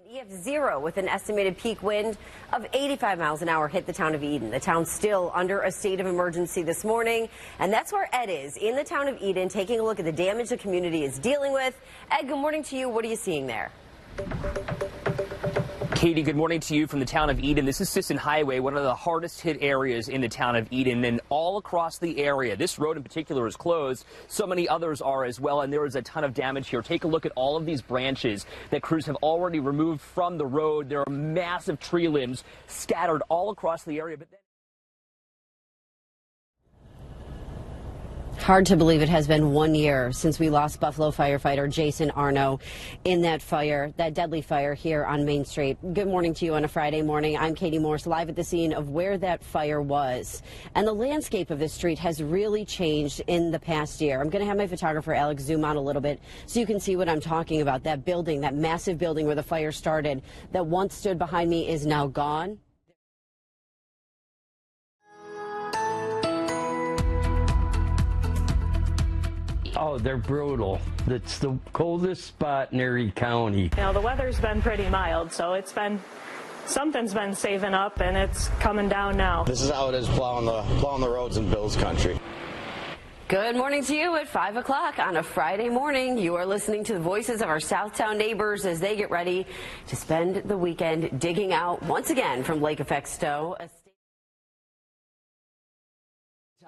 EF0 with an estimated peak wind of 85 miles an hour hit the town of Eden. The town's still under a state of emergency this morning, and that's where Ed is in the town of Eden taking a look at the damage the community is dealing with. Ed, good morning to you. What are you seeing there? Katie, good morning to you from the town of Eden. This is Sisson Highway, one of the hardest hit areas in the town of Eden, and all across the area. This road in particular is closed. So many others are as well, and there is a ton of damage here. Take a look at all of these branches that crews have already removed from the road. There are massive tree limbs scattered all across the area. But Hard to believe it has been 1 year since we lost Buffalo firefighter Jason Arno in that fire, that deadly fire here on Main Street. Good morning to you on a Friday morning. I'm Katie Morse, live at the scene of where that fire was. And the landscape of this street has really changed in the past year. I'm going to have my photographer Alex zoom out a little bit so you can see what I'm talking about. That building, that massive building where the fire started that once stood behind me is now gone. Oh, they're brutal. It's the coldest spot in Erie County. You know, the weather's been pretty mild, so something's been saving up and it's coming down now. This is how it is plowing the roads in Bill's country. Good morning to you at 5 o'clock on a Friday morning. You are listening to the voices of our Southtown neighbors as they get ready to spend the weekend digging out once again from Lake Effect Stowe.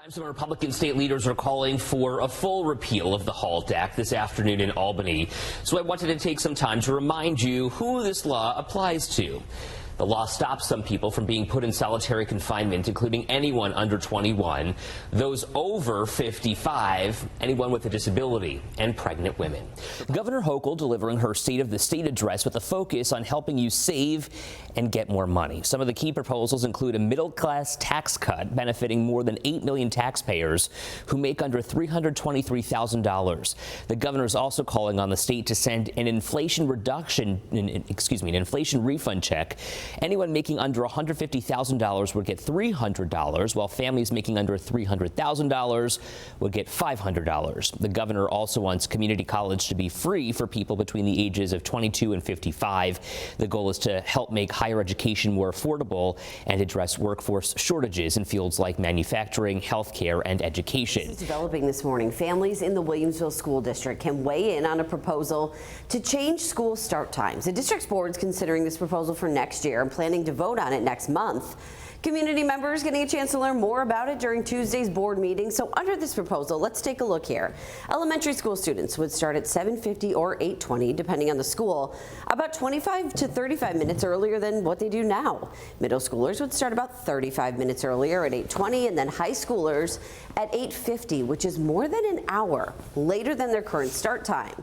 Some Republican state leaders are calling for a full repeal of the HALT Act this afternoon in Albany. So I wanted to take some time to remind you who this law applies to. The law stops some people from being put in solitary confinement, including anyone under 21, those over 55, anyone with a disability, and pregnant women. Governor Hochul delivering her State of the State address with a focus on helping you save and get more money. Some of the key proposals include a middle-class tax cut benefiting more than 8 million taxpayers who make under $323,000. The governor is also calling on the state to send an inflation refund check. Anyone making under $150,000 would get $300, while families making under $300,000 would get $500. The governor also wants community college to be free for people between the ages of 22 and 55. The goal is to help make higher education more affordable and address workforce shortages in fields like manufacturing, healthcare, and education. This is developing this morning. Families in the Williamsville School District can weigh in on a proposal to change school start times. The district's board is considering this proposal for next year and planning to vote on it next month. Community members getting a chance to learn more about it during Tuesday's board meeting. So under this proposal, let's take a look here. Elementary school students would start at 7:50 or 8:20, depending on the school, about 25 to 35 minutes earlier than what they do now. Middle schoolers would start about 35 minutes earlier at 8:20, and then high schoolers at 8:50, which is more than an hour later than their current start time.